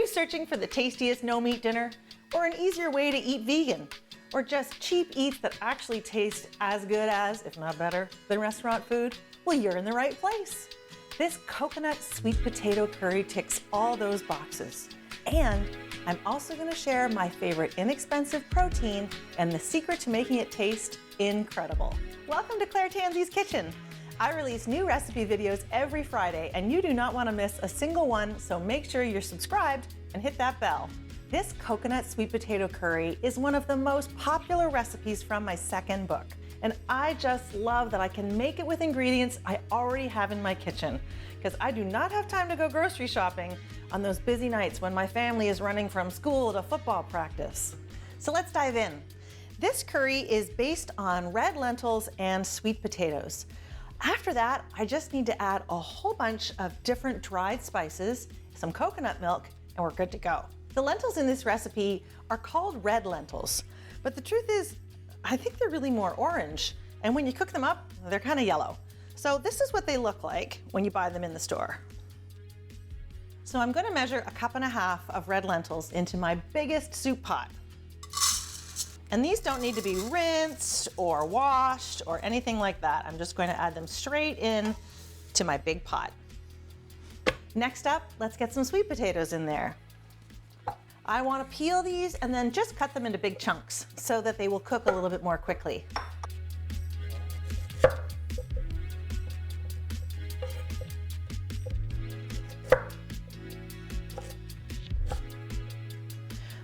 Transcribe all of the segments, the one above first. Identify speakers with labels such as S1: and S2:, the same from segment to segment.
S1: searching for the tastiest no-meat dinner? Or an easier way to eat vegan? Or just cheap eats that actually taste as good as, if not better, than restaurant food? Well, you're in the right place. This coconut sweet potato curry ticks all those boxes. And I'm also going to share my favorite inexpensive protein and the secret to making it taste incredible. Welcome to Claire Tansey's Kitchen. I release new recipe videos every Friday, and you do not want to miss a single one, so make sure you're subscribed and hit that bell. This coconut sweet potato curry is one of the most popular recipes from my second book, and I just love that I can make it with ingredients I already have in my kitchen, because I do not have time to go grocery shopping on those busy nights when my family is running from school to football practice. So let's dive in. This curry is based on red lentils and sweet potatoes. After that, I just need to add a whole bunch of different dried spices, some coconut milk, and we're good to go. The lentils in this recipe are called red lentils, but the truth is, I think they're really more orange. And when you cook them up, they're kind of yellow. So this is what they look like when you buy them in the store. So I'm gonna measure 1.5 cups of red lentils into my biggest soup pot. And these don't need to be rinsed or washed or anything like that. I'm just going to add them straight in to my big pot. Next up, let's get some sweet potatoes in there. I want to peel these and then just cut them into big chunks so that they will cook a little bit more quickly.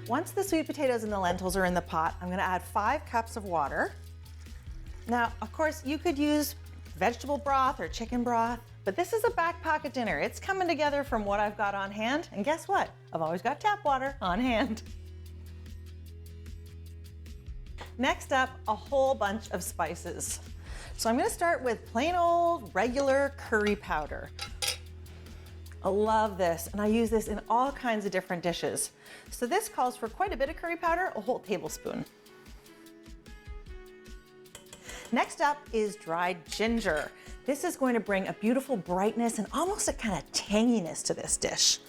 S1: Once the sweet potatoes and the lentils are in the pot, I'm going to add 5 cups of water. Now, of course, you could use vegetable broth or chicken broth, but this is a back pocket dinner. It's coming together from what I've got on hand, and guess what? I've always got tap water on hand. Next up, a whole bunch of spices. So I'm going to start with plain old regular curry powder. I love this, and I use this in all kinds of different dishes. So this calls for quite a bit of curry powder, a whole tablespoon. Next up is dried ginger. This is going to bring a beautiful brightness and almost a kind of tanginess to this dish.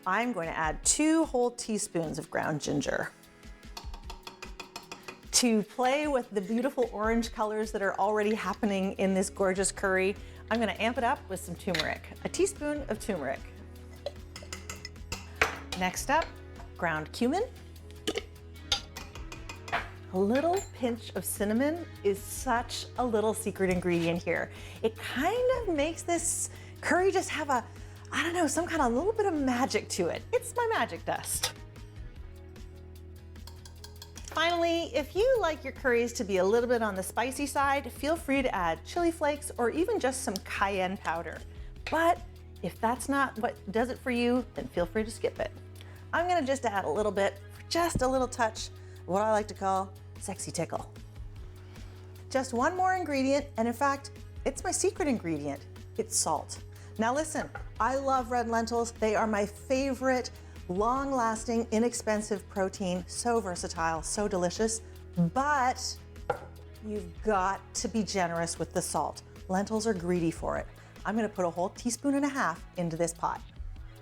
S1: I'm going to add 2 whole teaspoons of ground ginger. To play with the beautiful orange colors that are already happening in this gorgeous curry, I'm going to amp it up with some turmeric, a teaspoon of turmeric. Next up, ground cumin. A little pinch of cinnamon is such a little secret ingredient here. It kind of makes this curry just have a, I don't know, some kind of little bit of magic to it. It's my magic dust. Finally, if you like your curries to be a little bit on the spicy side, feel free to add chili flakes or even just some cayenne powder. But if that's not what does it for you, then feel free to skip it. I'm gonna just add a little bit, for just a little touch, what I like to call sexy tickle. Just one more ingredient, and in fact, it's my secret ingredient. It's salt. Now listen, I love red lentils. They are my favorite long-lasting, inexpensive protein, so versatile, so delicious, but you've got to be generous with the salt. Lentils are greedy for it. I'm gonna put a whole 1.5 teaspoons into this pot.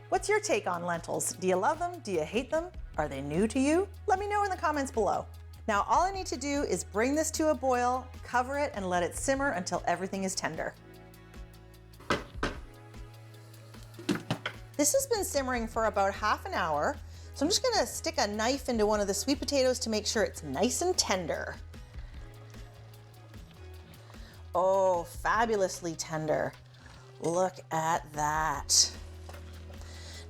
S1: What's your take on lentils? Do you love them? Do you hate them? Are they new to you? Let me know in the comments below. Now, all I need to do is bring this to a boil, cover it, and let it simmer until everything is tender. This has been simmering for about ½ an hour, so I'm just gonna stick a knife into one of the sweet potatoes to make sure it's nice and tender. Oh, fabulously tender. Look at that.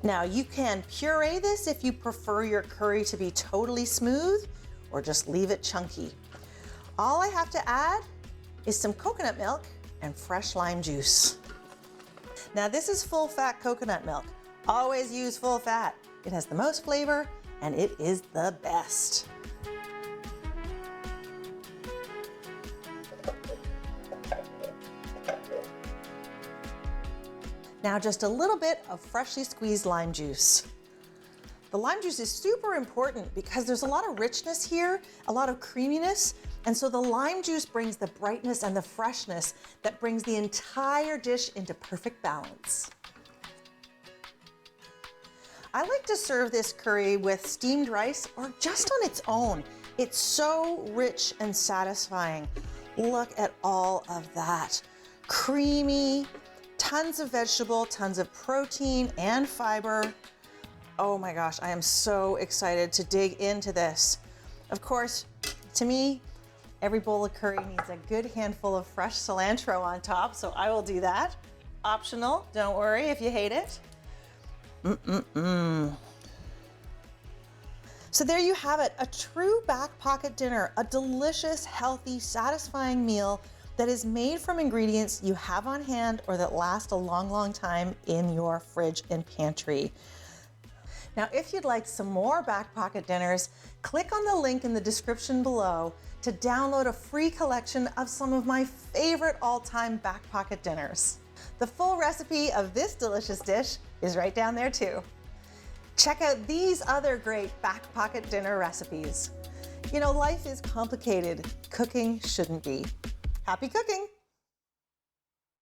S1: Now you can puree this if you prefer your curry to be totally smooth, or just leave it chunky. All I have to add is some coconut milk and fresh lime juice. Now this is full fat coconut milk. Always use full fat. It has the most flavor and it is the best. Now just a little bit of freshly squeezed lime juice. The lime juice is super important because there's a lot of richness here, a lot of creaminess, and so the lime juice brings the brightness and the freshness that brings the entire dish into perfect balance. I like to serve this curry with steamed rice or just on its own. It's so rich and satisfying. Look at all of that. Creamy, tons of vegetable, tons of protein and fiber. Oh my gosh, I am so excited to dig into this. Of course, to me, every bowl of curry needs a good handful of fresh cilantro on top, so I will do that. Optional, don't worry if you hate it. So there you have it, a true back pocket dinner, a delicious, healthy, satisfying meal that is made from ingredients you have on hand or that last a long, long time in your fridge and pantry. Now, if you'd like some more back pocket dinners, click on the link in the description below to download a free collection of some of my favorite all-time back pocket dinners. The full recipe of this delicious dish is right down there too. Check out these other great back pocket dinner recipes. You know, life is complicated. Cooking shouldn't be. Happy cooking!